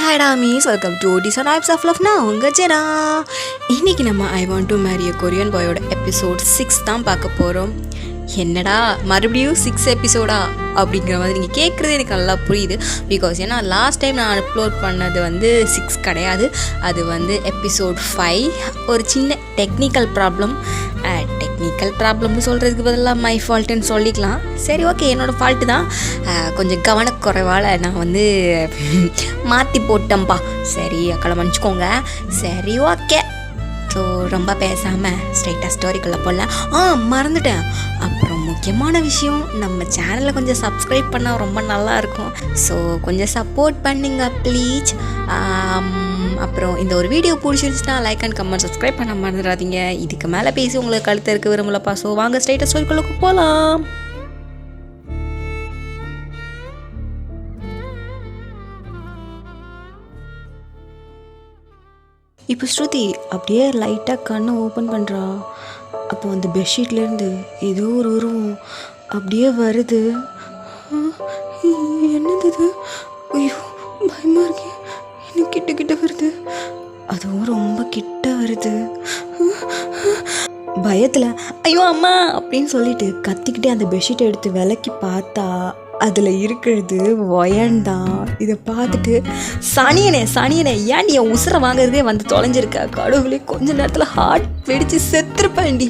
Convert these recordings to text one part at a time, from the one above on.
Hi டாமீஸ், welcome to டிசன் types of love. நான் உங்கள் ஜெனா. இன்றைக்கி நம்ம I want to marry a Korean பாயோட எபிசோட் 6 தான் பார்க்க போகிறோம். என்னடா மறுபடியும் 6 எபிசோடா அப்படிங்கிற மாதிரி நீங்கள் கேட்குறது எனக்கு நல்லா புரியுது. பிகாஸ் ஏன்னா லாஸ்ட் டைம் நான் அப்லோட் பண்ணது 6 கிடையாது, அது எபிசோட் 5. ஒரு சின்ன டெக்னிக்கல் ப்ராப்ளம்னு சொல்கிறதுக்கு பதிலாக மை ஃபால்ட்டுன்னு சொல்லிக்கலாம். சரி, ஓகே, என்னோடய ஃபால்ட்டு தான். கொஞ்சம் கவனக்குறைவால் நான் மாற்றி போட்டேன்ப்பா. சரி, அக்களை மன்னிச்சுக்கோங்க. சரி, ஓகே. ஸோ ரொம்ப பேசாமல் ஸ்ட்ரைட்டாக ஸ்டோரிக்குள்ளே போடலாம். மறந்துட்டேன், அப்புறம் முக்கியமான விஷயம், நம்ம சேனலை கொஞ்சம் சப்ஸ்கிரைப் பண்ணால் ரொம்ப நல்லாயிருக்கும். ஸோ கொஞ்சம் சப்போர்ட் பண்ணுங்க ப்ளீஸ். அப்புறம் இந்த ஒரு வீடியோ பிடிச்சிருந்துச்சுன்னா லைக் அண்ட் கமெண்ட் சப்ஸ்கிரைப் பண்ண மறந்துடாதீங்க. இதுக்கு மேலே பேசி உங்களுக்கு கழுத்து இருக்க விரும்பலப்பா. ஸோ வாங்க ஸ்ட்ரைட்டாக ஸ்டோரிக்குள்ளே போகலாம். இப்போ ஸ்ருதி அப்படியே லைட்டாக கண்ணை ஓப்பன் பண்ணுறா. அப்போ அந்த பெட்ஷீட்லேருந்து ஏதோ ஒரு உருவம் அப்படியே வருது. என்னது இது? ஐயோ, பயமாக இருக்கே. எனக்கு கிட்ட வருது. அதுவும் ரொம்ப கிட்ட வருது. பயத்தில் ஐயோ அம்மா அப்படின்னு சொல்லிட்டு கத்திக்கிட்டே அந்த பெட்ஷீட்டை எடுத்து விலக்கி பார்த்தா அதில் இருக்கிறது ஒயன்தான். இதை பார்த்துட்டு சனியனே ஏன் என் உசுரை வாங்குறதே தொலைஞ்சிருக்கா கடவுளே, கொஞ்ச நேரத்தில் ஹார்ட் வெடிச்சு செத்துருப்பேன்டி.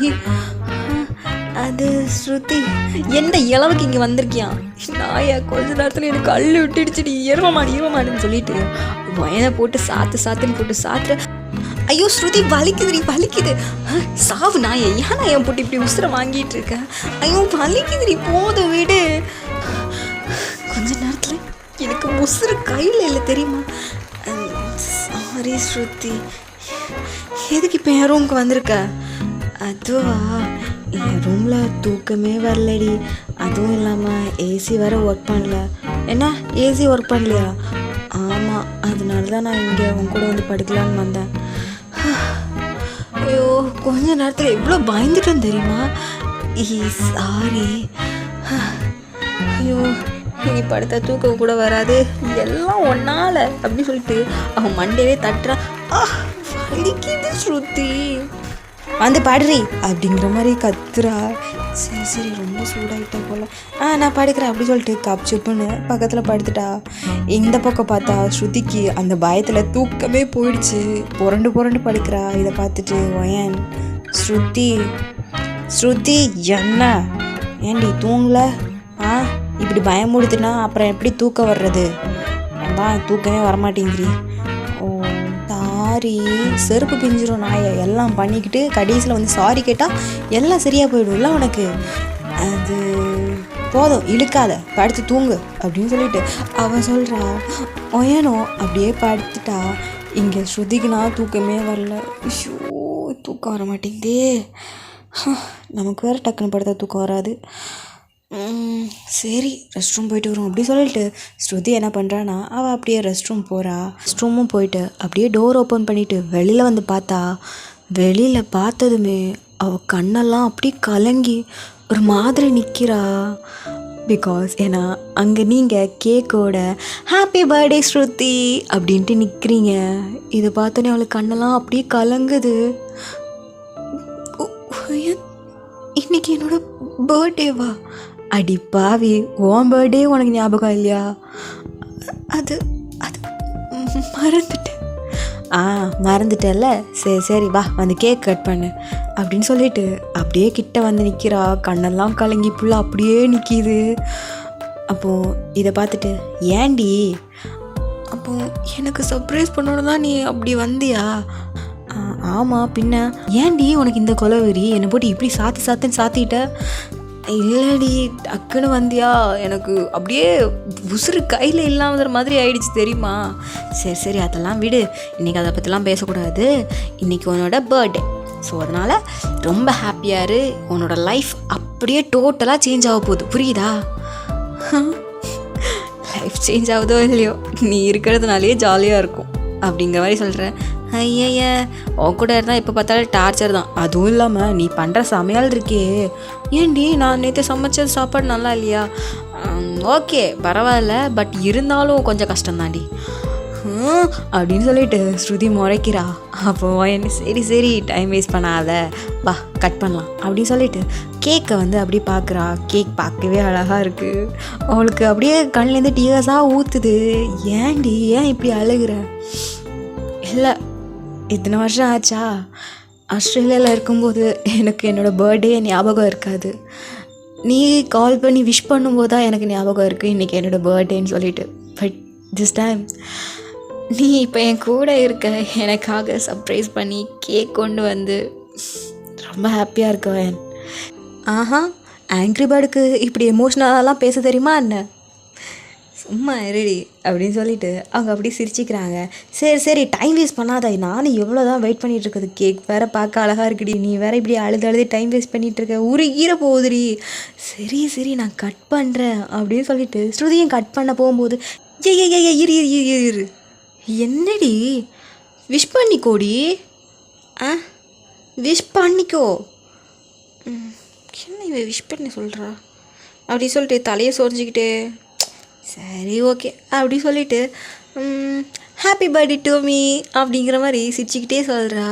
அது ஸ்ருதி, எந்த இளவுக்கு இங்கே வந்திருக்கியான் நாயா? கொஞ்ச நேரத்தில் எனக்கு அள்ளு விட்டுடுச்சுடி. இருவமான்னு சொல்லிட்டு ஒயனை போட்டு சாத்துன்னு போட்டு சாத்துற. ஐயோ ஸ்ருதி, வலிக்குது. சாவு நாயை, ஏன் நான் போட்டு இப்படி உசுரை வாங்கிட்டு இருக்கேன்? ஐயோ வலிக்குதுடி, போதும் விடு. கொஞ்ச நேரத்தில் எனக்கு உசுறு கையில் இல்லை தெரியுமா? சாரி ஸ்ருதி. எதுக்கு இப்போ என் ரூமுக்கு வந்திருக்க? அதுவா, என் ரூமில் தூக்கமே வரலடி. அதுவும் இல்லாமல் ஏசி வேறு ஒர்க் பண்ணல. என்ன ஏசி ஒர்க் பண்ணலையா? ஆமாம், அதனால தான் நான் இங்கே உன் கூட படுக்கலான்னு வந்தேன். ஐயோ, கொஞ்ச நேரத்தில் எவ்வளோ பயந்துட்டேன்னு தெரியுமா? சாரி. ஐயோ, நீ படுத்த தூக்கம் கூட வராது, எல்லாம் ஒன்னால் அப்படின்னு சொல்லிட்டு அவன் மண்டேவே தட்டுறா. வலிக்குது ஸ்ருதி, பாடுறி அப்படிங்கிற மாதிரி கத்துறா. சரி ரொம்ப சூடாகிட்டா போல. நான் படுக்கிறேன் அப்படி சொல்லிட்டு கப்சுப்புன்னு பக்கத்தில் படுத்துட்டா. இந்த பக்கம் பார்த்தா ஸ்ருதிக்கு அந்த பயத்தில் தூக்கமே போயிடுச்சு. புரண்டு படுக்கிறா. இதை பார்த்துட்டு ஒயன், ஸ்ருதி என்ன ஏண்டி தூங்கல? இப்படி பயமுடுத்துனா அப்புறம் எப்படி தூக்கம் வர்றது? தான் தூக்கமே வரமாட்டேங்கிறீ. ஓ சாரி, செருப்பு பிஞ்சிரும் நாயை. எல்லாம் பண்ணிக்கிட்டு கடைசியில் சாரி கேட்டால் எல்லாம் சரியாக போயிடும்ல உனக்கு. அது போதும், இழுக்காத, படுத்து தூங்கு அப்படின்னு சொல்லிட்டு அவன் சொல்கிறா. ஒயனோ அப்படியே படுத்துட்டா. இங்கே ஸ்ருதிக்குனா தூக்கமே வரல. ஐயோ, தூக்கம் வர மாட்டேங்குதே. நமக்கு வேறு டக்குன்னு படுத்தா தூக்கம் வராது. சரி, ரெஸ்ட் ரூம் போயிட்டு வரும் அப்படி சொல்லிட்டு ஸ்ருதி என்ன பண்ணுறான்னா அவள் அப்படியே ரெஸ்ட் ரூமும் போயிட்டு அப்படியே டோர் ஓப்பன் பண்ணிவிட்டு வெளியில் பார்த்தா, வெளியில் பார்த்ததுமே அவள் கண்ணெல்லாம் அப்படி கலங்கி ஒரு மாதிரி நிற்கிறா. பிகாஸ் ஏன்னா அங்கே நீங்கள் கேக்கோட ஹாப்பி பர்த்டே ஸ்ருதி அப்படின்ட்டு நிற்கிறீங்க. இதை பார்த்தோன்னே அவளுக்கு கண்ணெல்லாம் அப்படியே கலங்குது. இன்னைக்கு என்னோட பர்த்டேவா? அடி பாவி, உன் பர்த்டே உனக்கு ஞாபகம் இல்லையா? அது மறந்துட்டேன். மறந்துட்டேல்ல, சரி வா கேக் கட் பண்ணு அப்படின்னு சொல்லிட்டு அப்படியே கிட்ட நிற்கிறா. கண்ணெல்லாம் கலங்கி புள்ள அப்படியே நிற்கிது. அப்போது இதை பார்த்துட்டு, ஏண்டி அப்போது எனக்கு சர்ப்ரைஸ் பண்ணணும் தான் நீ அப்படி வந்தியா? ஆமாம், பின்ன ஏண்டி உனக்கு இந்த கொலவெறி? என்னை போட்டு இப்படி சாத்துன்னு சாத்திட்ட? இல்லடி, டக்குன்னு வந்தியா, எனக்கு அப்படியே உசுறு கையில் இல்லாத மாதிரி ஆயிடுச்சு தெரியுமா? சரி அதெல்லாம் விடு, இன்றைக்கி அதை பற்றிலாம் பேசக்கூடாது. இன்றைக்கி உன்னோட பர்த்டே. ஸோ அதனால் ரொம்ப ஹாப்பியாரு. உன்னோட லைஃப் அப்படியே டோட்டலாக சேஞ்ச் ஆக போகுது, புரியுதா? லைஃப் சேஞ்ச் ஆகுதோ இல்லையோ, நீ இருக்கிறதுனாலே ஜாலியாக இருக்கும் அப்படிங்கிற மாதிரி சொல்கிறேன். ஐய, உன் கூட இருந்தால் எப்போ பார்த்தாலும் டார்ச்சர் தான். அதுவும் இல்லாமல் நீ பண்ணுற சமையல் இருக்கே, ஏண்டி நான் நேற்று சமைச்ச சாப்பாடு நல்லா இல்லையா? ஓகே பரவாயில்ல, பட் இருந்தாலும் கொஞ்சம் கஷ்டம்தாண்டி. அப்படின்னு சொல்லிட்டு ஸ்ருதி முறைக்கிறா. அப்போ என்ன சரி சரி டைம் வேஸ்ட் பண்ணாத, வா கட் பண்ணலாம் அப்படின்னு சொல்லிட்டு கேக்கை வந்து அப்படியே பார்க்குறா. கேக் பார்க்கவே அழகாக இருக்குது. அவளுக்கு அப்படியே கண்ணிலேருந்து டீயர்ஸாக ஊற்றுது. ஏன்டி ஏன் இப்படி அழுகிற? இல்லை, இத்தனை வருஷம் ஆச்சா, ஆஸ்திரேலியாவில் இருக்கும்போது எனக்கு என்னோடய பர்த்டே ஞாபகம் இருக்காது. நீ கால் பண்ணி விஷ் பண்ணும்போது தான் எனக்கு ஞாபகம் இருக்குது இன்றைக்கி என்னோடய பர்த்டேன்னு சொல்லிட்டு. பட் திஸ் டைம் நீ இப்போ என் கூட இருக்க, எனக்காக சர்ப்ரைஸ் பண்ணி கேக் கொண்டு வந்து ரொம்ப ஹாப்பியாக இருக்கவன். ஆஹா, ஆங்க்ரி பேர்டுக்கு இப்படி எமோஷ்னலாலாம் பேச தெரியுமா என்ன? சும்மா ரெடி அப்படின்னு சொல்லிட்டு அவங்க அப்படி சிரிச்சிக்கிறாங்க. சரி சரி டைம் வேஸ்ட் பண்ணாத, நானும் எவ்வளோ தான் வெயிட் பண்ணிகிட்ருக்குது. கேக் வேறு பார்க்க அழகாக இருக்குடி, நீ வேறு இப்படி அழுது டைம் வேஸ்ட் பண்ணிகிட்ருக்க, ஒரு ஈர போகுதுடி. சரி சரி நான் கட் பண்ணுறேன் அப்படின்னு சொல்லிட்டு ஸ்ருதியும் கட் பண்ண போகும்போது ஏ இரு இரு இரு இரு, என்னடி விஷ் பண்ணிக்கோடி, விஷ் பண்ணிக்கோ. என்ன இவ விஷ் பண்ணி சொல்கிறா அப்படி சொல்லிட்டு தலையை சொரிஞ்சிக்கிட்டே சரி ஓகே அப்படி சொல்லிட்டு ஹாப்பி பர்த்டே டு மீ அப்படிங்கிற மாதிரி சிரிச்சுக்கிட்டே சொல்கிறா.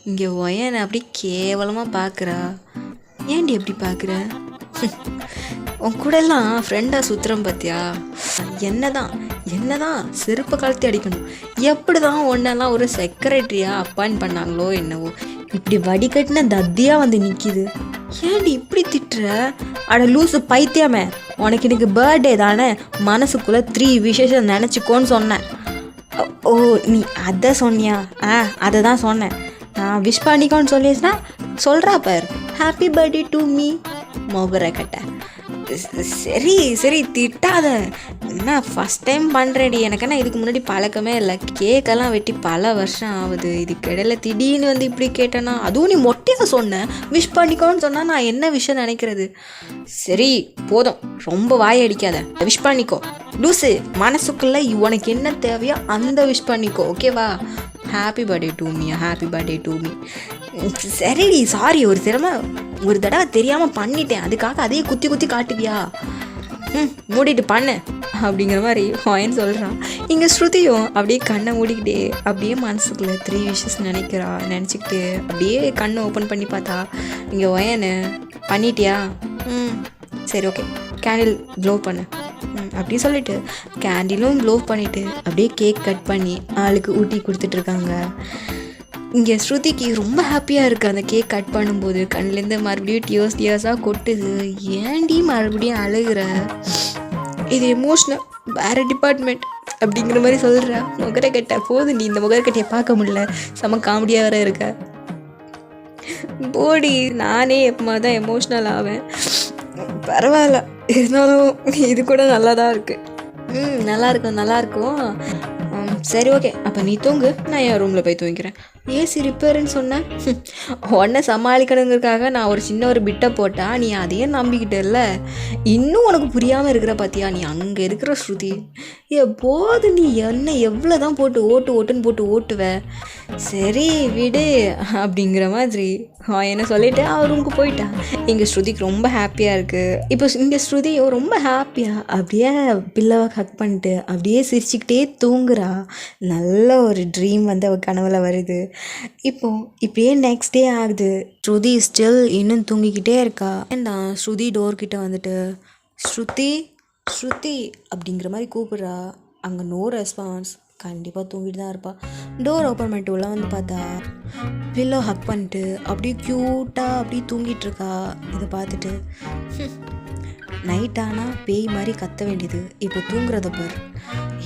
இங்கே ஒயனை அப்படி கேவலமாக பார்க்குறா. ஏன்டி எப்படி பார்க்குற? உன் கூடலாம் ஃப்ரெண்டாக சுற்றுறோம் பார்த்தியா, என்னதான் செருப்பை கழுத்தி அடிக்கணும். எப்படி தான் ஒன்றெல்லாம் ஒரு செக்ரட்டரியாக அப்பாயிண்ட் பண்ணாங்களோ என்னவோ, இப்படி வடிகட்டின தத்தியாக வந்து நிற்கிது. ஏன்டி இப்படி திட்டுற? அட லூஸு பைத்தியமே, உனக்கு எனக்கு பர்த்டே தானே, மனசுக்குள்ளே 3 விசேஷம் நினச்சிக்கோன்னு சொன்னேன். ஓ நீ அதை சொன்னியா? அதை தான் சொன்னேன். நான் விஷ் பண்ணிக்கோன்னு சொல்லிடுச்சுன்னா சொல்கிறா பார், ஹாப்பி பர்த்டே டு மீ மொகரை கட்ட. சரி சரி திட்டாத, என்ன ஃபஸ்ட் டைம் பண்ணுறேடி, எனக்குன்னா இதுக்கு முன்னாடி பழக்கமே இல்லை. கேக்கெல்லாம் வெட்டி பல வருஷம் ஆகுது. இதுக்கு இடையில திடீர்னு வந்து இப்படி கேட்டேன்னா, அதுவும் நீ மொட்டையாக சொன்னேன் விஷ் பண்ணிக்கோன்னு சொன்னால் நான் என்ன விஷயம் நினைக்கிறது? சரி போதும், ரொம்ப வாய் அடிக்காத, விஷ் பண்ணிக்கோ லூஸு. மனசுக்குள்ளே உனக்கு என்ன தேவையோ அந்த விஷ் பண்ணிக்கோ, ஓகேவா? Happy birthday to me, happy birthday to me. சரிடி சாரி, ஒரு தடவை தெரியாமல் பண்ணிட்டேன், அதுக்காக அதையே குத்தி காட்டுவியா? மூடிட்டு பண்ணு அப்படிங்கிற மாதிரி ஹாயன்னு சொல்கிறான். இங்கே ஸ்ருதியும் அப்படியே கண்ணை மூடிக்கிட்டே அப்படியே மனசுக்குள்ளே 3 விஷஸ் நினச்சிக்கிட்டு அப்படியே கண்ணை ஓப்பன் பண்ணி பார்த்தா இங்கே ஒயனு பண்ணிட்டியா? சரி ஓகே கேண்டில் ப்ளோ பண்ணு அப்படி சொல்லிட்டு கேண்டிலும் ப்ளோ பண்ணிவிட்டு அப்படியே கேக் கட் பண்ணி ஆளுக்கு ஊட்டி கொடுத்துட்ருக்காங்க. இங்கே ஸ்ருதிக்கு ரொம்ப ஹாப்பியாக இருக்குது அந்த கேக் கட் பண்ணும்போது. கண்ணிலேருந்து மறுபடியும் டியர்ஸாக கொட்டுது. ஏன்டி மறுபடியும் அழுகிற? இது எமோஷ்னல், வேறு டிபார்ட்மெண்ட் அப்படிங்கிற மாதிரி சொல்கிற. முகரை கட்ட போது, நீ இந்த முகரை கட்டையை பார்க்க முடியல, செம காமெடியாக வேறு இருக்க. போடி, நானே எப்போ தான் எமோஷ்னல் ஆவேன். பரவாயில்ல, இருந்தாலும் இது கூட நல்லா தான் இருக்குது. நல்லாயிருக்கும். சரி ஓகே, அப்போ நீ தூங்கு, நான் என் ரூமில் போய் தூங்கிக்கிறேன். ஏசி ரிப்பேருன்னு சொன்னேன். உடனே சமாளிக்கணுங்கிறதுக்காக நான் ஒரு பிட்டை போட்டா நீ அதையே நம்பிக்கிட்டல. இன்னும் உனக்கு புரியாமல் இருக்கிற பார்த்தியா, நீ அங்கே இருக்கிற ஸ்ருதி. போது, நீ என்ன எவ்வளோ தான் போட்டு ஓட்டுன்னு போட்டு ஓட்டுவ. சரி விடு அப்படிங்கிற மாதிரி என்ன சொல்லிவிட்டு அவர் ரூமுக்கு போயிட்டா. இங்கே ஸ்ருதிக்கு ரொம்ப ஹாப்பியாக இருக்குது. இப்போ இங்கே ஸ்ருதியும் ரொம்ப ஹாப்பியாக அப்படியே பில்லவை ஹக் பண்ணிட்டு அப்படியே சிரிச்சுக்கிட்டே தூங்குறா. நல்ல ஒரு ட்ரீம் வந்து அவள் கனவுல வருது. இப்படியே நெக்ஸ்ட் டே ஆகுது. ஸ்ருதி ஸ்டில் இன்னும் தூங்கிக்கிட்டே இருக்கா. ஏண்டா ஸ்ருதி டோர்கிட்ட வந்துட்டு ஸ்ருதி அப்படிங்கிற மாதிரி கூப்பிட்றா. அங்கே நோ ரெஸ்பான்ஸ். கண்டிப்பாக தூங்கிட்டு தான் இருப்பாள். டோர் ஓப்பன் பண்ணிட்டு உள்ள வந்து பார்த்தா பில்லோ ஹக் பண்ணிட்டு அப்படியே க்யூட்டாக அப்படியே தூங்கிட்டுருக்கா. இதை பார்த்துட்டு நைட் ஆனால் பேய் மாதிரி கத்த வேண்டியது, இப்போ தூங்குறத பார்,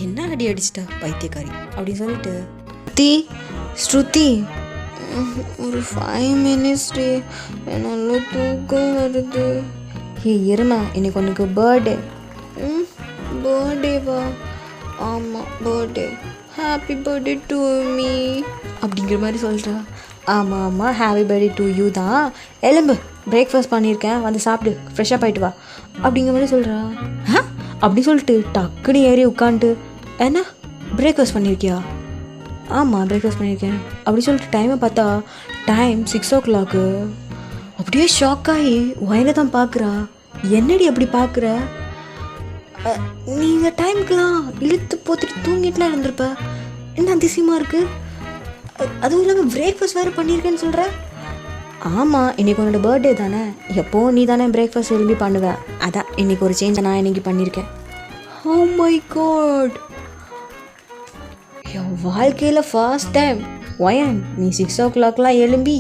என்ன அடி அடிச்சிட்டா பைத்தியக்காரி அப்படின்னு சொல்லிட்டு ஸ்ருதி ஒரு 5 minutes நல்லா தூக்கம் வருது. இருமா, இன்னைக்கு உனக்கு பர்த்டேவா? ஆமாம் birthday, happy birthday to me அப்படிங்கிற மாதிரி சொல்கிறா. ஆமாம் ஹாப்பி பர்த்டே டு யூ தான். எலும்பு, பிரேக்ஃபாஸ்ட் பண்ணியிருக்கேன், வந்து சாப்பிடு, ஃப்ரெஷ்ஷாக போயிட்டு வா அப்படிங்கிற மாதிரி சொல்கிறா. அப்படி சொல்லிட்டு டக்குன்னு ஏறி உட்காந்துட்டு, என்ன பிரேக்ஃபாஸ்ட் பண்ணியிருக்கியா? ஆமாம் பிரேக்ஃபாஸ்ட் பண்ணியிருக்கேன் அப்படி சொல்லிட்டு டைமை பார்த்தா டைம் 6 o'clock. அப்படியே ஷாக்காகி வயலை தான் பார்க்குறா. என்னடி அப்படி பார்க்குற? நீ இந்த டைமுக்கெலாம் இழுத்து போத்துட்டு தூங்கிட்டுலாம் இருந்திருப்ப, என்ன அதிசயமாக இருக்குது. அதுவும் இல்லாமல் பிரேக்ஃபாஸ்ட் வேறு பண்ணியிருக்கேன்னு சொல்கிற. ஆமாம், இன்றைக்கி உன்னோட பர்த்டே தானே, எப்போது நீ தானே பிரேக்ஃபாஸ்ட் விரும்பி பண்ணுவேன். அதான் இன்றைக்கி ஒரு சேஞ்சை நான் இன்றைக்கி பண்ணியிருக்கேன். ஓ மை காட், என் வாழ்க்கையில் ஃபர்ஸ்ட் டைம் ஒயன் நீ 6 o'clock எழும்பி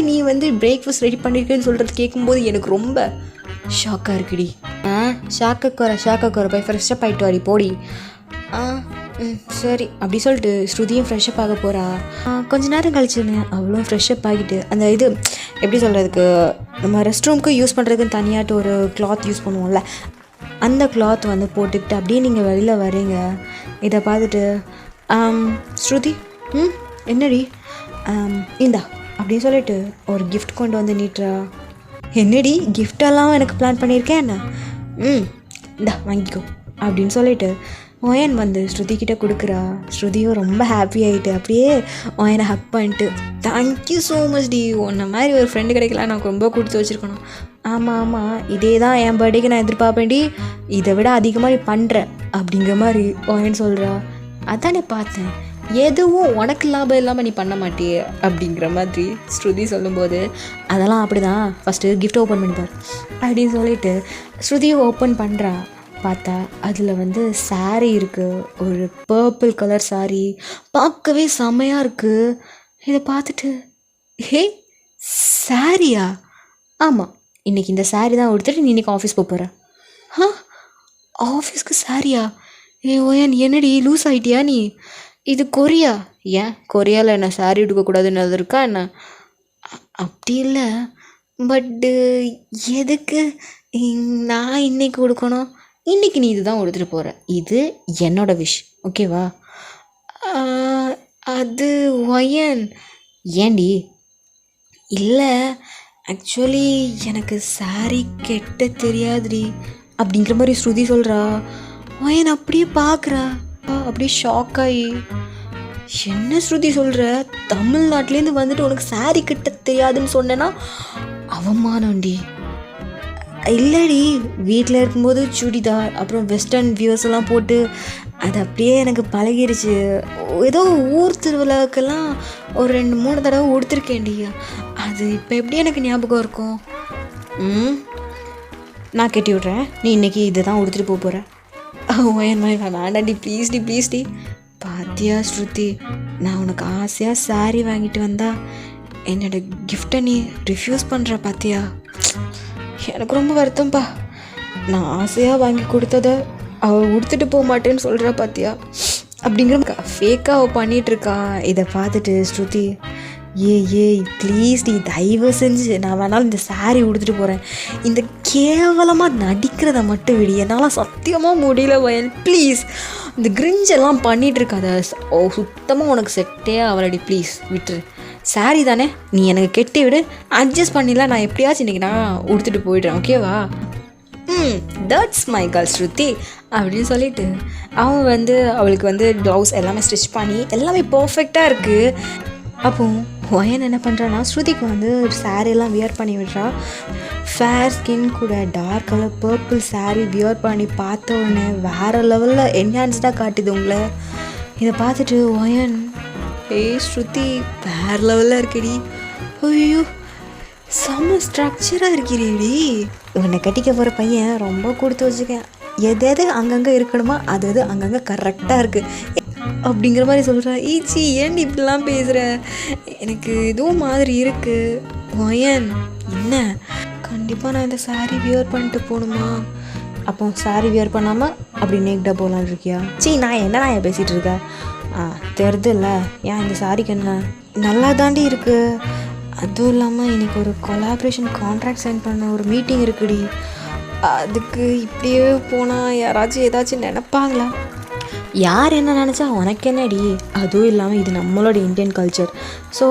நீ பிரேக்ஃபாஸ்ட் ரெடி பண்ணியிருக்கேன்னு சொல்கிறது கேட்கும்போது எனக்கு ரொம்ப ஷாக்காக இருக்குடி. ஷாக்கை போய் ஃப்ரெஷ்ஷப் ஆகிட்டு வாடி போடி. சரி அப்படி சொல்லிட்டு ஸ்ருதியும் ஃப்ரெஷ்ஷப் ஆக போகிறா. கொஞ்ச நேரம் கழிச்சுன்னு அவளும் ஃப்ரெஷ்ஷப் ஆகிட்டு அந்த இது எப்படி சொல்கிறதுக்கு, நம்ம ரெஸ்ட் ரூமுக்கு யூஸ் பண்ணுறதுக்கு தனியாட்டு ஒரு கிளாத் யூஸ் பண்ணுவோம்ல, அந்த கிளாத் போட்டுக்கிட்டு அப்படியே நீங்கள் வெளியில் வரீங்க. இதை பார்த்துட்டு ஸ்ருதி என்னடி இந்தா அப்படின்னு சொல்லிட்டு ஒரு கிஃப்ட் கொண்டு நீட்டுறா. என்னடி கிஃப்டெல்லாம் எனக்கு பிளான் பண்ணியிருக்கேன் என்ன? இந்தா வாங்கிக்கோ அப்படின்னு சொல்லிட்டு ஒயன் ஸ்ருதி கிட்டே கொடுக்குறா. ஸ்ருதியும் ரொம்ப ஹாப்பி ஆகிட்டு அப்படியே ஒயனை ஹக் பண்ணிட்டு, தேங்க்யூ ஸோ மச் டி, உன்ன மாதிரி ஒரு ஃப்ரெண்டு கிடைக்கலாம் நான் ரொம்ப கொடுத்து வச்சுருக்கணும். ஆமாம் இதே தான் என் பர்த்டேக்கு நான் எதிர்பார்ப்பேன்டி, இதை விட அதிகமாக நீ பண்ணுற அப்படிங்கிற மாதிரி ஒயன் சொல்கிறா. அதானே பார்த்தேன், எதுவும் உனக்கு லாபம் இல்லாமல் நீ பண்ண மாட்டியே அப்படிங்கிற மாதிரி ஸ்ருதி சொல்லும்போது, அதெல்லாம் அப்படி தான், ஃபஸ்ட்டு கிஃப்ட் ஓப்பன் பண்ணிப்பார் அப்படின்னு சொல்லிட்டு ஸ்ருதியை ஓப்பன் பண்ணுறா. பார்த்தா அதில் சாரீ இருக்குது, ஒரு பர்பிள் கலர் சாரீ, பார்க்கவே செமையாக இருக்குது. இதை பார்த்துட்டு ஹே சாரியா? ஆமாம், இன்றைக்கி இந்த சாரீ தான் உடுத்துட்டு நீ இன்றைக்கி ஆஃபீஸ் போகிற. ஆஃபீஸ்க்கு சாரியா? ஓயன் என்னடி லூஸ் ஆகிட்டியா நீ? இது கொரியா. ஏன் கொரியாவில் என்ன சாரீ எடுக்கக்கூடாதுன்னு அது இருக்கா என்ன? அப்படி இல்லை, பட்டு எதுக்கு நான் இன்றைக்கி கொடுக்கணும்? இன்றைக்கி நீ இதுதான் கொடுத்துட்டு போகிற, இது என்னோடய விஷ், ஓகேவா? அது ஒயன். ஏண்டி? இல்லை ஆக்சுவலி எனக்கு சாரீ கெட்ட தெரியாதுடி அப்படிங்கிற மாதிரி ஸ்ருதி சொல்கிறா. ஒயன் அப்படியே பார்க்குறா, அப்படியே ஷாக்காகி, என்ன ஸ்ருதி சொல்கிற, தமிழ்நாட்டிலேருந்து உனக்கு சாரீ கட்ட தெரியாதுன்னு சொன்னேன்னா அவமானம்டி. இல்லைடி, வீட்டில் இருக்கும்போது சுடிதார் அப்புறம் வெஸ்டர்ன் வியூஸ் எல்லாம் போட்டு அது அப்படியே எனக்கு பழகிடுச்சு. ஏதோ ஊர் திருவிழாவுக்கெல்லாம் ஒரு 2-3 தடவை உடுத்திருக்கேன்டி, அது இப்போ எப்படி எனக்கு ஞாபகம் இருக்கும்? நான் கட்டி விட்றேன், நீ இன்றைக்கி இதை தான் உடுத்துட்டு போக போகிறேன். ஓயன் மாதிரி வேண்டாண்டி, ப்ளீஸ்டி. பாத்தியா ஸ்ருதி, நான் உனக்கு ஆசையாக சாரீ வாங்கிட்டு வந்தா என்னோட கிஃப்டை நீ ரிஃப்யூஸ் பண்ணுற பாத்தியா? எனக்கு ரொம்ப வருத்தம்ப்பா, நான் ஆசையாக வாங்கி கொடுத்ததை அவள் உடுத்துட்டு போக மாட்டேன்னு சொல்கிறா பாத்தியா அப்படிங்கிற ஃபேக்காக அவள் பண்ணிகிட்ருக்கா. இதை பார்த்துட்டு ஸ்ருதி, ஏய் ப்ளீஸ் நீ தயவு செஞ்சு நான் வேணாலும் இந்த சாரீ உடுத்துட்டு போகிறேன், இந்த கேவலமாக நடிக்கிறத மட்டும் விடு, என்னால் சத்தியமாக முடியல வயல், ப்ளீஸ். இந்த கிரிஞ்செல்லாம் பண்ணிகிட்ருக்காத, சுத்தமாக உனக்கு செட்டே அவளடி, ப்ளீஸ் விட்டுரு. சாரீ தானே, நீ எனக்கு கெட்டி விடு, அட்ஜஸ்ட் பண்ணிடலாம், நான் எப்படியாச்சும் இன்றைக்கி நான் உடுத்துட்டு போயிடுறேன், ஓகேவா? தட்ஸ் மை கேர்ள் ஸ்ருதி அப்படின்னு சொல்லிட்டு அவன் அவளுக்கு ப்ளவுஸ் எல்லாமே ஸ்டிச் பண்ணி எல்லாமே பர்ஃபெக்டாக இருக்குது. அப்போ ஒயன் என்ன பண்ணுறான்னா ஸ்ருதிக்கு சாரீலாம் வியர் பண்ணி விடுறா. ஃபேர் ஸ்கின் கூட dark colour purple sari wear பண்ணி பார்த்த உடனே வேறு லெவலில் என்ஹான்ஸ்டாக காட்டுது உங்களை. இதை பார்த்துட்டு ஒயன், ஸ்ருதி வேறு லெவலில் இருக்கடி, ஐயோ செம்ம ஸ்ட்ரக்சராக இருக்கிறேடி, உன்னை கட்டிக்க போகிற பையன் ரொம்ப கொடுத்து வச்சுக்கேன், எது அங்கங்கே இருக்கணுமா அது அங்கங்கே கரெக்டாக இருக்குது அப்படிங்கிற மாதிரி சொல்கிறா. ஈச்சி ஏன் இப்படிலாம் பேசுகிற, எனக்கு எதுவும் மாதிரி இருக்குது. ஒயன் என்ன, கண்டிப்பாக நான் இந்த சாரீ வியர் பண்ணிட்டு போகணுமா? அப்போ சாரீ வியர் பண்ணாமல் அப்படி நேக்டாக போகலான் இருக்கியா? நான் என்ன பேசிகிட்டு இருக்கேன்? தெரியுதுல்ல, ஏன் இந்த சாரீக்கு என்ன நல்லா தாண்டி இருக்குது. அதுவும் இல்லாமல் இன்றைக்கி ஒரு கொலாபரேஷன் கான்ட்ராக்ட் சைன் பண்ண ஒரு மீட்டிங் இருக்குடி, அதுக்கு இப்படியே போனால் யாராச்சும் ஏதாச்சும் நினைப்பாங்களா? யார் என்ன நினச்சா உனக்கு என்னடி? அதுவும் இல்லாமல் இது நம்மளோட இந்தியன் கல்ச்சர். ஸோ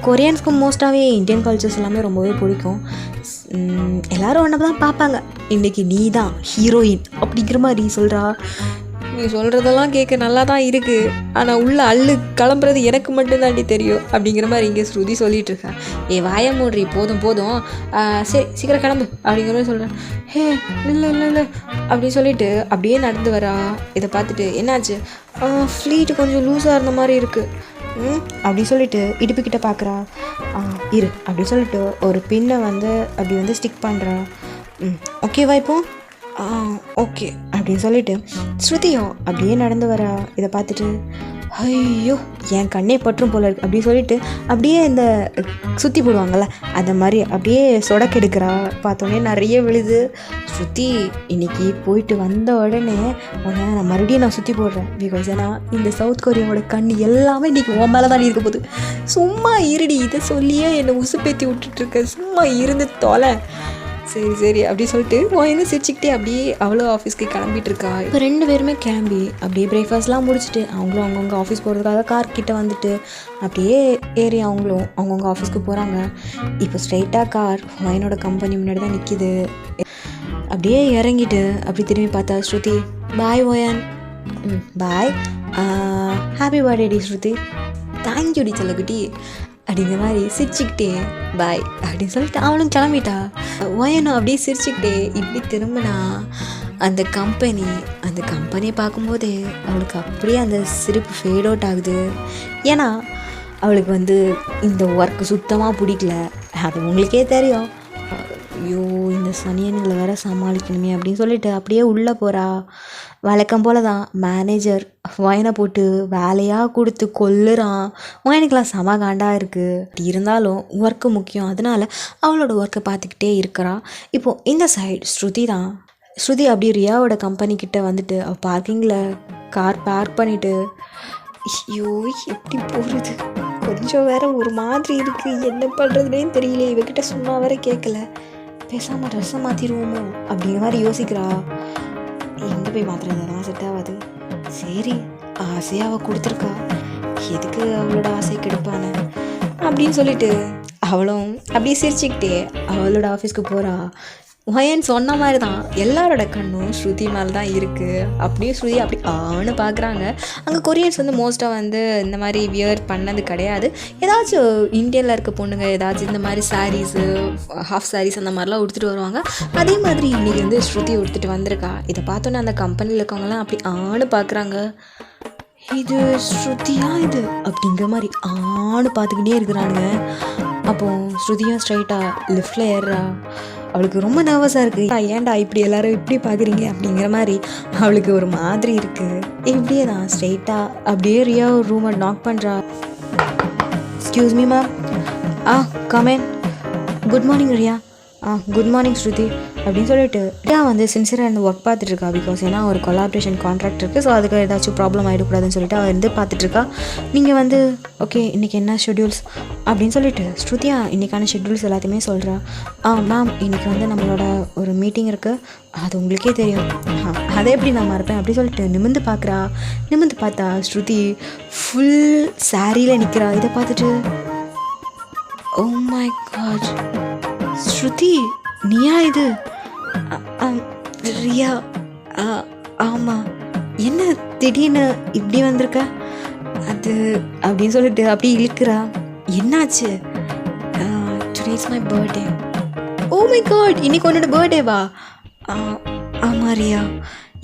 கொரியன்ஸ்க்கு மோஸ்ட்டாகவே இந்தியன் கல்ச்சர்ஸ் எல்லாமே ரொம்பவே பிடிக்கும். எல்லோரும் ஒன்றை தான் பார்ப்பாங்க. இன்றைக்கி நீ தான் ஹீரோயின் அப்படிங்கிற மாதிரி சொல்கிறா. நீ சொல்கிறதெல்லாம் கேட்க நல்லா தான் இருக்குது, ஆனால் உள்ள அள்ளு கிளம்புறது எனக்கு மட்டும்தாண்டி தெரியும் அப்படிங்கிற மாதிரி இங்கே ஸ்ருதி சொல்லிகிட்டு இருக்கேன். வாய மூடுறி, போதும் போதும், சரி சீக்கிரம் கிளம்பு அப்படிங்கிற மாதிரி சொல்கிறேன். ஹே இல்லை இல்லை இல்லை அப்படின்னு சொல்லிட்டு அப்படியே நடந்து வரா. இதை பார்த்துட்டு என்னாச்சு, ஃப்ளீட்டு கொஞ்சம் லூஸாக இருந்த மாதிரி இருக்குது அப்படி சொல்லிட்டு இடுப்புக்கிட்ட பார்க்குறா. இரு அப்படி சொல்லிட்டு ஒரு பின்னை வந்து அப்படி வந்து ஸ்டிக் பண்ணுறா. ஓகேவா இப்போ? ஓகே அப்படின்னு சொல்லிட்டு ஸ்ருதியும் அப்படியே நடந்து வரா. இதை பார்த்துட்டு ஐயோ என் கண்ணே பற்றும் போல இருக்கு அப்படின்னு சொல்லிட்டு அப்படியே இந்த சுற்றி போடுவாங்கள்ல அந்த மாதிரி அப்படியே சொடக்கெடுக்கிறா. பார்த்தோன்னே நிறைய விழுது. ஸ்ருதி இன்னைக்கு போயிட்டு வந்த உடனே உடனே நான் மறுபடியும் நான் சுற்றி போடுறேன். பிகாஸ் ஏன்னா இந்த சவுத் கொரியாவோட கண் எல்லாமே இன்றைக்கி உன் மேலே தான் இருக்க போகுது. சும்மா இருடி, இதை சொல்லியே என்னை உசுப்பேற்றி விட்டுட்ருக்க, சும்மா இருந்து தொலை. சரி சரி அப்படி சொல்லிட்டு என்ன சிரிச்சுக்கிட்டே அப்படியே அவ்வளோ ஆஃபீஸ்க்கு கிளம்பிட்டு இருக்கா. இப்போ 2 பேருமே கிளம்பி அப்படியே பிரேக்ஃபாஸ்ட்லாம் முடிச்சுட்டு அவங்களும் அவங்கவுங்க ஆஃபீஸ் போகிறதுக்காக கார் கிட்டே வந்துட்டு அப்படியே ஏறி அவங்களும் அவங்கவுங்க ஆஃபீஸ்க்கு போகிறாங்க. இப்போ ஸ்ட்ரைட்டாக கார் என்னோட கம்பெனி முன்னாடி தான் நிற்கிது. அப்படியே இறங்கிட்டு அப்படி திரும்பி பார்த்தா ஸ்ருதி, பாய் ஓயன். பாய், ஹாப்பி பர்த்டே டி ஸ்ருதி. தேங்க்யூ டி செல்லக்குட்டி அப்படிங்கிற மாதிரி சிரிச்சுக்கிட்டே பாய் அப்படின்னு சொல்லிட்டு அவனும் கிளம்பிட்டா. ஓயனும் அப்படியே சிரிச்சுக்கிட்டே இப்படி திரும்பினா அந்த கம்பெனியை பார்க்கும்போதே அவளுக்கு அப்படியே அந்த சிரிப்பு ஃபேட் அவுட் ஆகுது. ஏன்னா அவளுக்கு வந்து இந்த ஒர்க்கு சுத்தமாக பிடிக்கல, அது உங்களுக்கே தெரியும். ஐயோ இந்த சனியன்களை வேற சமாளிக்கணுமே அப்படின்னு சொல்லிட்டு அப்படியே உள்ளே போகிறா. வழக்கம் போல தான் மேனேஜர் வயனை போட்டு வேலையாக கொடுத்து கொல்லுறான். வயனுக்கெலாம் செம காண்டாக இருக்குது. இருந்தாலும் ஒர்க்கு முக்கியம், அதனால் அவளோட ஒர்க்கை பார்த்துக்கிட்டே இருக்கிறா. இப்போது இந்த சைடு ஸ்ருதி தான். ஸ்ருதி அப்படியே ரியாவோட கம்பெனிக்கிட்ட வந்துட்டு அவள் பார்க்கிங்கில் கார் பார்க் பண்ணிவிட்டு ஐயோ எப்படி போகிறது, கொஞ்சம் வேற ஒரு மாதிரி இருக்குது, என்ன பண்ணுறதுனே தெரியல, இவகிட்ட சொன்னா வேற கேட்கல, பேசாமல் ட்ரெஸ்ஸை மாற்றிடுவோமோ அப்படிங்கிற மாதிரி யோசிக்கிறா. எங்கே போய் மாற்றுறதெல்லாம் செட் ஆகாது. சரி ஆசையாக அவள் கொடுத்துருக்கா, எதுக்கு அவளோட ஆசை கெடுப்பானே அப்படின்னு சொல்லிட்டு அவளும் அப்படியே சிரிச்சுக்கிட்டே அவளோட ஆஃபீஸ்க்கு போகிறா. வயன் சொன்ன மாதிரி தான் எல்லாரோட கண்ணும் ஸ்ருதி மேலே தான் இருக்குது. அப்படியே ஸ்ருதி அப்படி ஆன்னு பார்க்குறாங்க. அங்கே கொரியன்ஸ் வந்து மோஸ்ட்டாக வந்து இந்த மாதிரி வியர் பண்ணது கிடையாது. ஏதாச்சும் இந்தியனில் இருக்க பொண்ணுங்க ஏதாச்சும் இந்த மாதிரி சாரீஸு, ஹாஃப் சாரீஸ் அந்த மாதிரிலாம் உடுத்துட்டு வருவாங்க. அதே மாதிரி இன்றைக்கி வந்து ஸ்ருதி உடுத்துட்டு வந்திருக்கா. இதை பார்த்தோன்னே அந்த கம்பெனியில் இருக்கவங்களாம் அப்படி ஆன்னு பார்க்குறாங்க. இது ஸ்ருதியா இது அப்படிங்கிற மாதிரி ஆன்னு பார்த்துக்கிட்டே இருக்கிறாங்க. அப்போது ஸ்ருதியும் ஸ்ட்ரைட்டாக லிஃப்டில் ஏறுறா. அவளுக்கு ரொம்ப நர்வஸாக இருக்குது. ஏன்டா இப்படி எல்லோரும் இப்படி பார்க்குறீங்க அப்படிங்கிற மாதிரி அவளுக்கு ஒரு மாதிரி இருக்குது. இப்படியே தான் ஸ்ட்ரெயிட்டாக அப்படியே ரியா ஒரு ரூமை நாக் பண்ணுறா. Excuse me ma'am. Come on. Good morning Riya. Good morning Shruti அப்படின்னு சொல்லிட்டு ரியா வந்து சின்சியராக இருந்து ஒர்க் பார்த்துட்ருக்கா. பிகாஸ் ஏன்னா ஒரு கொலாபரேஷன் கான்ட்ராக்ட் இருக்குது. ஸோ அதுக்கு ஏதாச்சும் ப்ராப்ளம் ஆகிடக்கூடாதுன்னு சொல்லிட்டு அவள் இருந்து பார்த்துட்ருக்கா. நீங்கள் வந்து ஓகே இன்றைக்கி என்ன ஷெட்யூல்ஸ் அப்படின்னு சொல்லிட்டு ஸ்ருதியா இன்றைக்கான ஷெட்யூல்ஸ் எல்லாத்தையுமே சொல்கிறா. மேம் இன்றைக்கி வந்து நம்மளோட ஒரு மீட்டிங் இருக்குது, அது உங்களுக்கே தெரியும். அதை எப்படி நான் மறப்பேன் அப்படி சொல்லிட்டு நிமிர்ந்து பார்க்குறா. நிமிர்ந்து பார்த்தா ஸ்ருதி ஃபுல் சாரியில் நிற்கிறா. இதை பார்த்துட்டு ஓ மை காட் ஸ்ருதி நீயா இது? ரியா ஆமாம், என்ன திடீர்னு இப்படி வந்திருக்க? அது அப்படின்னு சொல்லிட்டு அப்படி இழுக்கிறா. என்னாச்சு? Today is my birthday. Oh my god இன்னைக்கு உன்னோட பர்த்டேவா? ஆமாம் ரியா.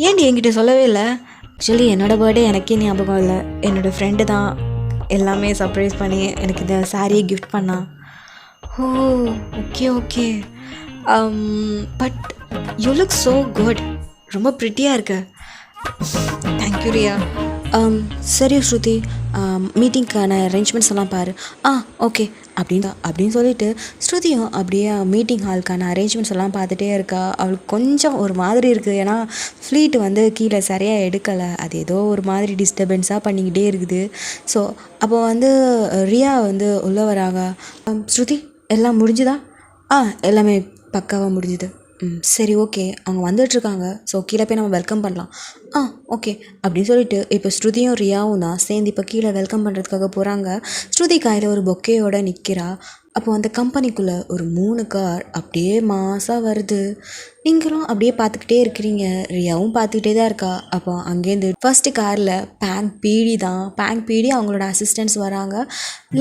ஏன்டி என்கிட்ட சொல்லவே இல்லை? ஆக்சுவலி என்னோடய பர்த்டே எனக்கே ஞாபகம் இல்லை. என்னோடய ஃப்ரெண்டு தான் எல்லாமே சர்ப்ரைஸ் பண்ணி எனக்கு இந்த சாரியை கிஃப்ட் பண்ணா. Oh okay okay. But you look so good, ரொம்ப ப்ரிட்டியாக இருக்க. தேங்க்யூ ரியா. சரி ஸ்ருதி, மீட்டிங்க்கான அரேஞ்ச்மெண்ட்ஸ் எல்லாம் பாரு. ஓகே அப்படின்னு சொல்லிட்டு ஸ்ருதியும் அப்படியே மீட்டிங் ஹாலுக்கான அரேஞ்ச்மெண்ட்ஸ் எல்லாம் பார்த்துட்டே இருக்கா. அவளுக்கு கொஞ்சம் ஒரு மாதிரி இருக்குது. ஏன்னா ஃப்ளீட்டு வந்து கீழே சரியாக எடுக்கலை, அது ஏதோ ஒரு மாதிரி டிஸ்டர்பன்ஸாக பண்ணிக்கிட்டே இருக்குது. ஸோ அப்போ வந்து ரியா வந்து உள்ளே வராங்க. ஸ்ருதி எல்லாம் முடிஞ்சுதா? எல்லாமே பக்காவாக முடிஞ்சுது. சரி ஓகே, அவங்க வந்துட்டுருக்காங்க. ஸோ கீழே போய் நம்ம வெல்கம் பண்ணலாம். ஓகே அப்படின்னு சொல்லிட்டு இப்போ ஸ்ருதியும் ரியாவும் தான் சேர்ந்து இப்போ கீழே வெல்கம் பண்ணுறதுக்காக போகிறாங்க. ஸ்ருதி கையில் ஒரு பொக்கேயோடு நிற்கிறா. அப்போது அந்த கம்பெனிக்குள்ளே ஒரு 3 கார் அப்படியே மாசாக வருது. நீங்களும் அப்படியே பார்த்துக்கிட்டே இருக்கிறீங்க. ரியாவும் பார்த்துக்கிட்டே தான் இருக்கா. அப்போ அங்கேருந்து ஃபர்ஸ்ட்டு காரில் பேங்க் பீடி அவங்களோட அசிஸ்டன்ட்ஸ் வராங்க.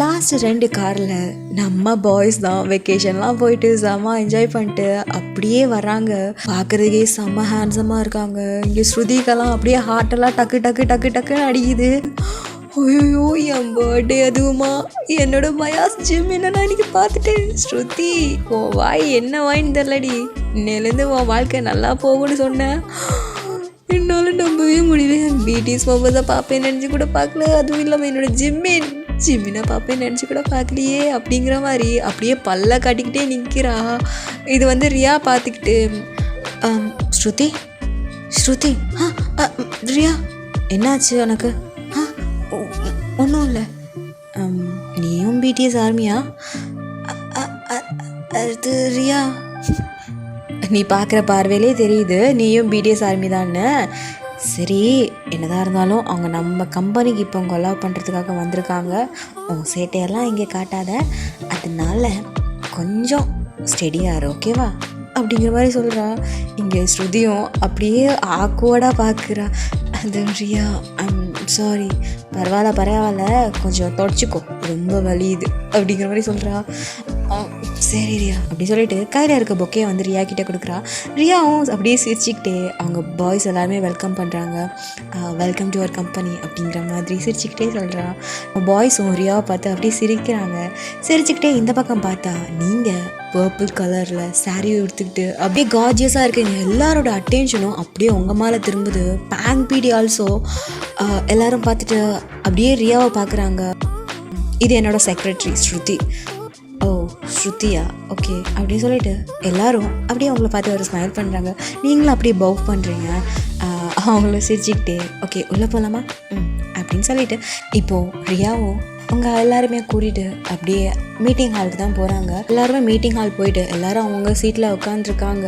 லாஸ்ட் 2 காரில் நம்ம பாய்ஸ் தான் வெக்கேஷன்லாம் போயிட்டு செம்ம என்ஜாய் பண்ணிட்டு அப்படியே வராங்க. பார்க்குறதுக்கே செம்ம ஹேண்ட்ஸமாக இருக்காங்க. இங்கே ஸ்ருதிக்கெல்லாம் அப்படியே ஹார்ட்டெல்லாம் டக்கு டக்கு டக்கு டக்குன்னு அடிக்குது. ஐயோ என் பர்த்டே அதுவுமா என்னோட பயாஸ் ஜிம் நான் இன்னைக்கு பார்த்துட்டேன். ஸ்ருதி உன் வாய் என்ன வாயின்னு தெரிலடி. இன்னையிலேருந்து உன் வாழ்க்கை நல்லா போகும்னு சொன்னேன். என்னால் நம்பவே முடியல. பிடிஎஸ் மொபைலை பார்ப்பேன் நினச்சி கூட பார்க்கல. அதுவும் இல்லாமல் என்னோட ஜிம்மினை பார்ப்பேன் நினச்சி கூட பார்க்கலையே அப்படிங்கிற மாதிரி அப்படியே பல்ல காட்டிக்கிட்டே நிற்கிறா. இது வந்து ரியா பார்த்துக்கிட்டு ஸ்ருதி ரியா என்னாச்சு உனக்கு? ஒன்றும் இல்லை. நீயும் பிடிஎஸ் ஆர்மியா? அது ரியா, நீ பார்க்குற பார்வையிலே தெரியுது நீயும் பிடிஎஸ் ஆர்மி தானே. சரி, என்னதான் இருந்தாலும் அவங்க நம்ம கம்பெனிக்கு இப்போ கொலாப் பண்ணுறதுக்காக வந்திருக்காங்க. உன் சேட்டையெல்லாம் இங்கே காட்டாத, அதனால கொஞ்சம் ஸ்டெடியாரு, ஓகேவா அப்படிங்கிற மாதிரி சொல்கிறா. இங்கே ஸ்ருதியும் அப்படியே ஆக்வர்டாக பார்க்குறா. அது ரியா, சாரி, பரவாயில்ல கொஞ்சம் தொடச்சிக்கோ, ரொம்ப வலியுது அப்படிங்கிற மாதிரி சொல்கிறா. சரி ரியா அப்படி சொல்லிட்டு கையில் இருக்க பொக்கையை வந்து ரியா கிட்டே கொடுக்குறா. ரியாவும் அப்படியே சிரிச்சுக்கிட்டே அவங்க பாய்ஸ் எல்லாருமே வெல்கம் பண்ணுறாங்க. வெல்கம் டு அவர் கம்பெனி அப்படிங்கிற மாதிரி சிரிச்சுக்கிட்டே சொல்கிறா. பாய்ஸும் ரியாவை பார்த்து அப்படியே சிரிக்கிறாங்க. சிரிச்சுக்கிட்டே இந்த பக்கம் பார்த்தா நீங்கள் பர்பிள் கலரில் சாரீ எடுத்துக்கிட்டு அப்படியே கார்ஜியஸாக இருக்கீங்க. எல்லாரோட அட்டென்ஷனும் அப்படியே உங்கள் மேலே திரும்புது. பேங்க் பீடி ஆல்சோ எல்லாரும் பார்த்துட்டு அப்படியே ரியாவை பார்க்குறாங்க. இது என்னோட செக்ரட்டரி ஸ்ருதி. ஓ ஸ்ருதியா, ஓகே அப்படின்னு சொல்லிட்டு எல்லாரும் அப்படியே அவங்கள பார்த்து ஒரு ஸ்மைல் பண்ணுறாங்க. நீங்களும் அப்படியே பவ் பண்ணுறீங்க. அவங்கள சிரிச்சுக்கிட்டே ஓகே உள்ளே போகலாமா அப்படின்னு சொல்லிட்டு இப்போது ரியாவும் அவங்க எல்லாருமே கூட்டிகிட்டு அப்படியே மீட்டிங் ஹாலுக்கு தான் போகிறாங்க. எல்லாருமே மீட்டிங் ஹால் போயிட்டு எல்லோரும் அவங்கவுங்க சீட்டில் உட்காந்துருக்காங்க.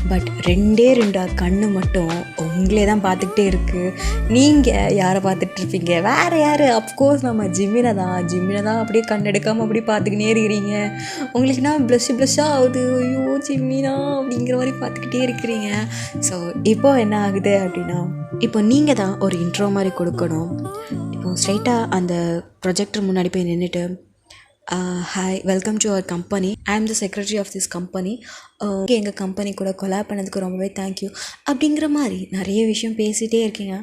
பட் 2 கண்ணு மட்டும் உங்களே தான் பார்த்துக்கிட்டே இருக்குது. நீங்கள் யாரை பார்த்துட்ருப்பீங்க? வேறு யார்? அஃப்கோர்ஸ் நம்ம ஜிம்மினை தான் அப்படியே கண் எடுக்காமல் அப்படியே பார்த்துக்கினே இருக்கிறீங்க. உங்களுக்குன்னா ப்ளஷ்ஷாக ஆகுது. ஐயோ ஜிம்மினா அப்படிங்கிற மாதிரி பார்த்துக்கிட்டே இருக்கிறீங்க. ஸோ இப்போது என்ன ஆகுது அப்படின்னா, இப்போ நீங்கள் தான் ஒரு இன்ட்ரோ மாதிரி கொடுக்கணும். இப்போது ஸ்ட்ரைட்டாக அந்த ப்ரொஜெக்டர் முன்னாடி போய் நின்றுட்டு, hi, welcome to our company, I am the secretary of this company. எங்கள் கம்பெனி கூட கொலாப் பண்ணதுக்கு ரொம்பவே தேங்க்யூ அப்படிங்கிற மாதிரி நிறைய விஷயம் பேசிகிட்டே இருக்கீங்க.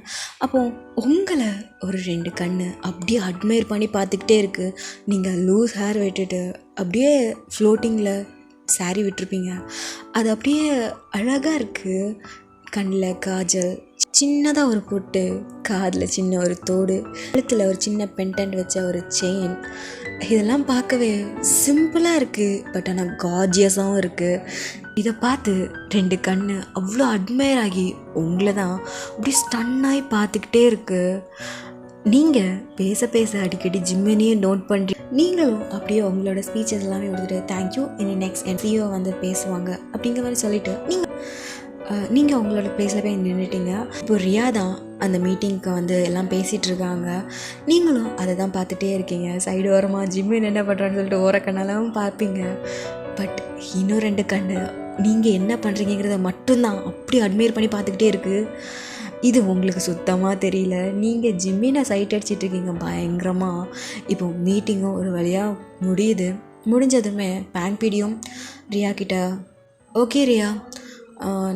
அப்போது உங்களை ஒரு 2 கண்ணு அப்படியே அட்மையர் பண்ணி பார்த்துக்கிட்டே இருக்குது. நீங்கள் லூஸ் ஹேர் விட்டுட்டு அப்படியே ஃப்ளோட்டிங்கில் சாரீ விட்டுருப்பீங்க. அது அப்படியே அழகாக இருக்குது. கண்ணில் காஜல், சின்னதாக ஒரு பொட்டு, காதில் சின்ன ஒரு தோடு, கழுத்தில் ஒரு சின்ன பெண்டன்ட் வச்ச ஒரு செயின். இதெல்லாம் பார்க்கவே சிம்பிளாக இருக்குது. பட் ஆனால் கார்ஜியஸாகவும் இருக்குது. இதை பார்த்து 2 கண்ணு அவ்வளோ அட்மையர் ஆகி உங்களை தான் அப்படியே ஸ்டன்னாகி பார்த்துக்கிட்டே இருக்குது. நீங்கள் பேச அடிக்கடி ஜிம்மினையே நோட் பண்ணுறீங்க. நீங்களும் அப்படியே உங்களோட ஸ்பீச்சஸ் எல்லாமே கொடுத்துட்டு தேங்க்யூ, இனி நெக்ஸ்ட் என் சிஓ வந்து பேசுவாங்க அப்படிங்கிற மாதிரி சொல்லிவிட்டு நீங்கள் உங்களோட ப்ளேஸில் போய் நின்றுட்டீங்க. இப்போ ரியா தான் அந்த மீட்டிங்க்கு வந்து எல்லாம் பேசிகிட்டு இருக்காங்க. நீங்களும் அதை தான் பார்த்துட்டே இருக்கீங்க. சைடு ஓரமாக ஜிம்மின் என்ன பண்ணுறான்னு சொல்லிட்டு ஓரக்கண்ணாலும் பார்ப்பீங்க. பட் இன்னும் 2 கண்ணு நீங்கள் என்ன பண்ணுறீங்கிறத மட்டும்தான் அப்படி அட்மையர் பண்ணி பார்த்துக்கிட்டே இருக்குது. இது உங்களுக்கு சுத்தமாக தெரியல. நீங்கள் ஜிம்மினை சைட் அடிச்சிட்டு இருக்கீங்க பயங்கரமாக. இப்போ மீட்டிங்கும் ஒரு வழியாக முடியுது. முடிஞ்சதுமே பேங்க் பீடியும் ரியா கிட்ட, ஓகே ரியா,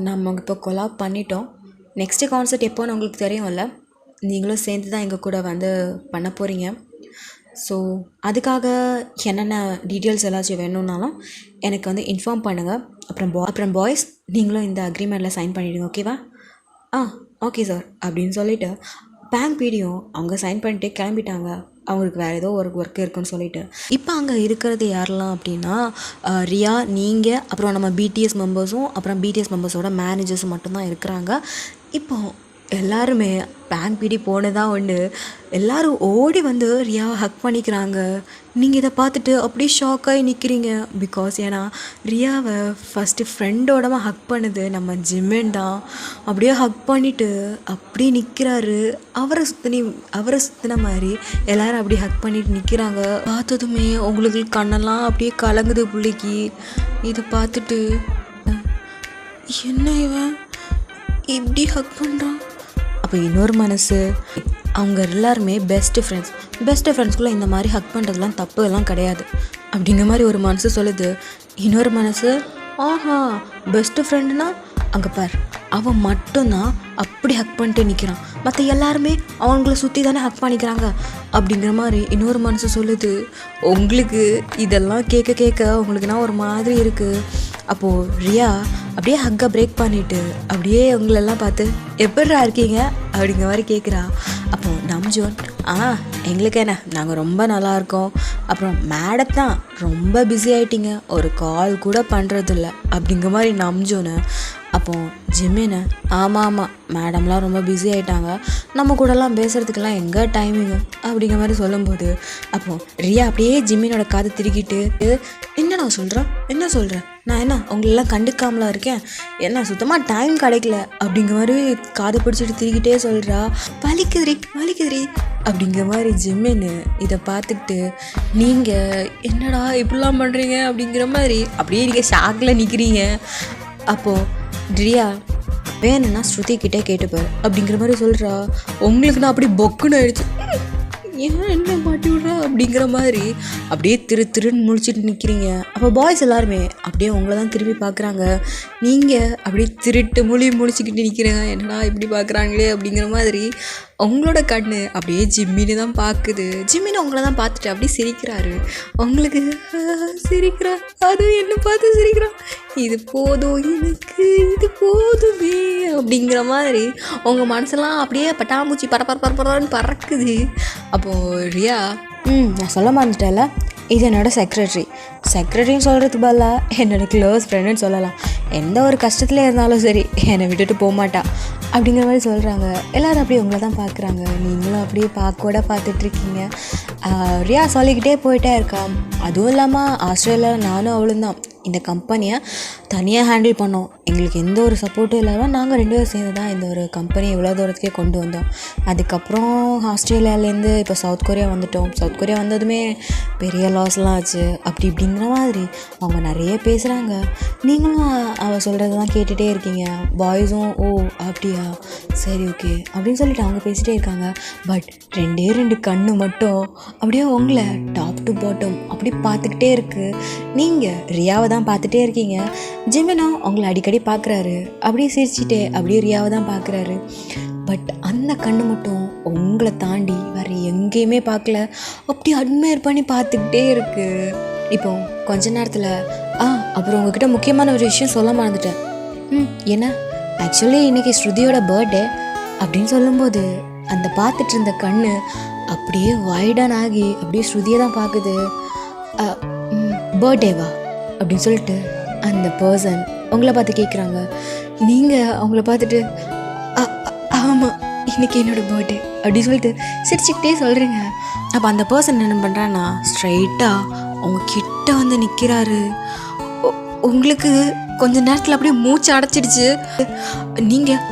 நம்ம இப்போ கொலாப் பண்ணிட்டோம். நெக்ஸ்ட்டு கான்சர்ட் எப்போன்னு உங்களுக்கு தெரியும்ல. நீங்களும் சேர்ந்து தான் எங்கள் கூட வந்து பண்ண போகிறீங்க. ஸோ அதுக்காக என்னென்ன டீட்டெயில்ஸ் எல்லாச்சும் வேணும்னாலும் எனக்கு வந்து இன்ஃபார்ம் பண்ணுங்கள். அப்புறம் பாய்ஸ் நீங்களும் இந்த அக்ரிமெண்ட்டில் சைன் பண்ணிவிடுங்க, ஓகேவா? ஓகே சார் அப்படின்னு சொல்லிவிட்டு பேங்க் பீடியும் அவங்க சைன் பண்ணிட்டு கிளம்பிட்டாங்க. அவங்களுக்கு வேறு ஏதோ ஒரு ஒர்க் இருக்குன்னு சொல்லிட்டு இப்போ அங்கே இருக்கிறது யாரெல்லாம் அப்படின்னா, ரியா, நீங்கள், அப்புறம் நம்ம பிடிஎஸ் மெம்பர்ஸும் அப்புறம் பிடிஎஸ் மெம்பர்ஸோட மேனேஜர்ஸும் மட்டும்தான் இருக்கிறாங்க. இப்போ எல்லாருமே பேங்க் பிடி போனதான் ஒன்று எல்லாரும் ஓடி வந்து ரியாவை ஹக் பண்ணிக்கிறாங்க. நீங்கள் இதை பார்த்துட்டு அப்படியே ஷாக்காகி நிற்கிறீங்க. பிகாஸ் ஏன்னா ரியாவை ஃபஸ்ட்டு ஃப்ரெண்டோடமா ஹக் பண்ணுது நம்ம ஜிமின் தான். அப்படியே ஹக் பண்ணிவிட்டு அப்படியே நிற்கிறாரு. அவரை சுற்றின மாதிரி எல்லோரும் அப்படியே ஹக் பண்ணிட்டு நிற்கிறாங்க. பார்த்ததுமே உங்களுக்கு கண்ணெல்லாம் அப்படியே கலங்குது பிள்ளைக்கு. இதை பார்த்துட்டு என்ன இவன் இப்படி ஹக் பண்ணுறான். அப்போ இன்னொரு மனசு அவங்க எல்லாருமே பெஸ்ட்டு ஃப்ரெண்ட்ஸ்குள்ளே இந்த மாதிரி ஹக் பண்ணுறதுலாம் தப்பு எல்லாம் கிடையாது அப்படிங்கிற மாதிரி ஒரு மனசு சொல்லுது. இன்னொரு மனசு ஆஹா பெஸ்ட்டு ஃப்ரெண்டுனா அங்கே பார் அவன் மட்டும்தான் அப்படி ஹக் பண்ணிட்டு நிற்கிறான், மற்ற எல்லாருமே அவங்கள சுற்றி தானே ஹக் பண்ணிக்கிறாங்க அப்படிங்கிற மாதிரி இன்னொரு மனசு சொல்லுது. உங்களுக்கு இதெல்லாம் கேட்க உங்களுக்குனா ஒரு மாதிரி இருக்குது. அப்போது ரியா அப்படியே ஹக்கை பிரேக் பண்ணிவிட்டு அப்படியே உங்களெல்லாம் பார்த்து எப்படிரா இருக்கீங்க அப்படிங்கிற மாதிரி கேட்குறா. அப்போது நம்ஜோன் எங்களுக்கு என்ன நாங்கள் ரொம்ப நல்லா இருக்கோம். அப்புறம் மேடத்தான் ரொம்ப பிஸி ஆகிட்டீங்க, ஒரு கால் கூட பண்ணுறதில்ல அப்படிங்கிற மாதிரி நம்ஜோன்னு. அப்போது ஜிமின்னு ஆமாம் மேடம்லாம் ரொம்ப பிஸி ஆகிட்டாங்க, நம்ம கூடலாம் பேசுகிறதுக்கெல்லாம் எங்கே டைமிங்கு அப்படிங்கிற மாதிரி சொல்லும்போது அப்போது ரியா அப்படியே ஜிமினோட காதை திருக்கிட்டு என்ன சொல்கிறேன் நான் என்ன உங்களெல்லாம் கண்டுக்காமலாம் இருக்கேன், என்ன சுத்தமாக டைம் கிடைக்கல அப்படிங்கிற மாதிரி காதை பிடிச்சிட்டு திருக்கிட்டே சொல்கிறா. வலிக்குதுரி அப்படிங்கிற மாதிரி ஜிமின்னு இதை பார்த்துக்கிட்டு நீங்கள் என்னடா இப்படிலாம் பண்ணுறீங்க அப்படிங்கிற மாதிரி அப்படியே நீங்கள் ஷாக்கில் நிற்கிறீங்க. அப்போது ரியா வேணும்னா ஸ்ருதிக்கிட்டே கேட்டுப்பார் அப்படிங்கிற மாதிரி சொல்கிறா. உங்களுக்கு நான் அப்படி பொக்குன்னு ஆயிடுச்சு, ஏன் என்ன மாட்டி விட்றா அப்படிங்கிற மாதிரி அப்படியே திருன்னு முழிச்சிட்டு நிற்கிறீங்க. அப்போ பாய்ஸ் எல்லாருமே அப்படியே உங்களை தான் திரும்பி பார்க்குறாங்க. நீங்கள் அப்படியே திருட்டு முழிச்சிக்கிட்டு நிற்கிறீங்க, என்னடா இப்படி பார்க்குறாங்களே அப்படிங்கிற மாதிரி உங்களோட கண்ணு அப்படியே ஜிம்மின்னு தான் பார்க்குது. ஜிம்மின்னு உங்களை தான் பார்த்துட்டு அப்படியே சிரிக்கிறாரு. உங்களுக்கு சிரிக்கிறா, அதுவும் என்ன பார்த்து சிரிக்கிறா, இது போதும் எனக்கு, இது போதுமே அப்படிங்கிற மாதிரி உங்கள் மனசெல்லாம் அப்படியே பட்டாம்பூச்சி பரன்னு பறக்குது. அப்போது ரியா நான் சொல்ல மறந்துட்டேன்ல, இது என்னோடய செக்ரட்டரின்னு சொல்கிறதுக்கு பதிலாக என்னோடய க்ளோஸ் ஃப்ரெண்டுன்னு சொல்லலாம். எந்த ஒரு கஷ்டத்தில் இருந்தாலும் சரி என்னை விட்டுட்டு போக மாட்டா அப்படிங்கிற மாதிரி சொல்கிறாங்க. எல்லோரும் அப்படியே உங்களை தான் பார்க்குறாங்க. நீங்களும் அப்படியே பார்த்துட்ருக்கீங்க. ரியா சொல்லிக்கிட்டே போயிட்டே இருக்கா. அதுவும் இல்லாமல் ஆஸ்திரேலியாவில் நானும் அவளும் தான் இந்த கம்பெனியை தனியாக ஹேண்டில் பண்ணோம். எங்களுக்கு எந்த ஒரு சப்போர்ட்டும் இல்லாமல் நாங்கள் 2 பேரும் சேர்ந்து தான் இந்த ஒரு கம்பெனி இவ்வளோ தூரத்துக்கே கொண்டு வந்தோம். அதுக்கப்புறம் ஆஸ்திரேலியாவிலேருந்து இப்போ சவுத் கொரியா வந்துட்டோம். சவுத் கொரியா வந்ததுமே பெரிய லாஸ்லாம் ஆச்சு அப்படி இப்படிங்கிற மாதிரி அவங்க நிறைய பேசுகிறாங்க. நீங்களும் அவள் சொல்கிறது தான் கேட்டுகிட்டே இருக்கீங்க. பாய்ஸும் ஓ அப்படியா சரி ஓகே அப்படின்னு சொல்லிட்டு அவங்க பேசிகிட்டே இருக்காங்க. பட் 2 கண்ணு மட்டும் அப்படியே உங்களை டாப் டு பாட்டம் அப்படி பார்த்துக்கிட்டே இருக்குது. நீங்கள் ரியாவை தான் பார்த்துட்டே இருக்கீங்க. ஜிமினா உங்களை அடிக்கடி பார்க்குறாரு, அப்படியே சிரிச்சிட்டே அப்படியே ரியாவை தான் பார்க்குறாரு. பட் அந்த கண்ணு மட்டும் உங்களை தாண்டி வேறு எங்கேயுமே பார்க்கல, அப்படி அட்மையர் பண்ணி பார்த்துக்கிட்டே இருக்குது. இப்போ கொஞ்ச நேரத்தில் அப்புறம் உங்ககிட்ட முக்கியமான ஒரு விஷயம் சொல்ல மறந்துட்டேன். என்ன ஆக்சுவலி இன்றைக்கி ஸ்ருதியோட பர்த்டே அப்படின்னு சொல்லும்போது அந்த பார்த்துட்டு இருந்த கண்ணு அப்படியே வைடன் ஆகி அப்படியே ஸ்ருதியை தான் பார்க்குது. பர்த்டேவா அப்படின்னு சொல்லிட்டு அந்த பர்சன் உங்களை பார்த்து கேட்குறாங்க. நீங்கள் அவங்கள பார்த்துட்டு ஆமாம் இன்றைக்கி என்னோடய பர்த்டே அப்படின்னு சொல்லிட்டு சிரிச்சுக்கிட்டே சொல்கிறீங்க. அப்போ அந்த பர்சன் என்ன பண்ணுறான்னா ஸ்ட்ரைட்டாக அவங்க கிட்ட வந்து நிற்கிறாரு. உங்களுக்கு கொஞ்ச நேரத்தில் அப்படியே மூச்சு அடைச்சிடுச்சு. நீங்கள்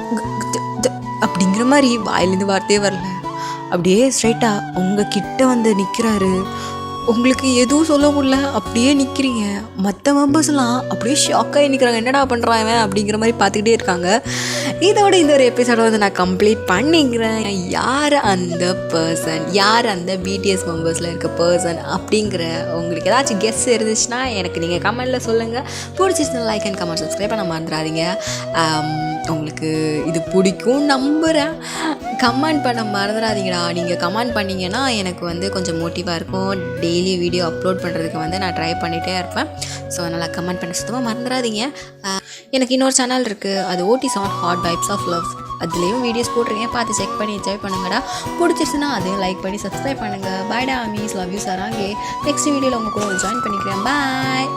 அப்படிங்கிற மாதிரி வாயிலேருந்து வார்த்தையே வரல, அப்படியே ஸ்ட்ரைட்டாக உங்கள் கிட்ட வந்து நிற்கிறாரு. உங்களுக்கு எதுவும் சொல்ல முடியல, அப்படியே நிற்கிறீங்க. மற்ற மெம்பர்ஸ்லாம் அப்படியே ஷாக்காகி நிற்கிறாங்க, என்னடா பண்ணுறான் இவன் அப்படிங்கிற மாதிரி பார்த்துக்கிட்டே இருக்காங்க. இதோட இந்த ஒரு எபிசோட வந்து நான் கம்ப்ளீட் பண்ணிக்கிறேன். யார் அந்த பர்சன், யார் அந்த பிடிஎஸ் மெம்பர்ஸில் இருக்க பர்சன் அப்படிங்கிற உங்களுக்கு ஏதாச்சும் கெஸ் இருந்துச்சுன்னா எனக்கு நீங்கள் கமெண்டில் சொல்லுங்கள். பிடிச்சிச்சுன்னா லைக் அண்ட் கமெண்ட் சப்ஸ்கிரைப் பண்ண மறந்துடாதீங்க. உங்களுக்கு இது பிடிக்கும் நம்புகிறேன். கமெண்ட் பண்ண மறந்துடாதீங்கடா. நீங்கள் கமெண்ட் பண்ணிங்கன்னா எனக்கு வந்து கொஞ்சம் மோட்டிவாக இருக்கும். டெய்லி வீடியோ அப்லோட் பண்ணுறதுக்கு வந்து நான் ட்ரை பண்ணிகிட்டே இருப்பேன். ஸோ அதனால் கமெண்ட் பண்ண சுத்தமாக மறந்துடாதீங்க. எனக்கு இன்னொரு சேனல் இருக்குது, அது Otis on hot vibes of love. அதுலேயும் வீடியோஸ் போட்டிருக்கேன், பார்த்து செக் பண்ணி என்ஜாய் பண்ணுங்கடா. பிடிச்சிருச்சுன்னா அதையும் லைக் பண்ணி சப்ஸ்கிரைப் பண்ணுங்கள். பாய்டா அமீஸ், லவ் யூ சராங்கே. நெக்ஸ்ட் வீடியோவில் உங்கள் கூட ஜாயின் பண்ணிக்கிறேன். பாய்.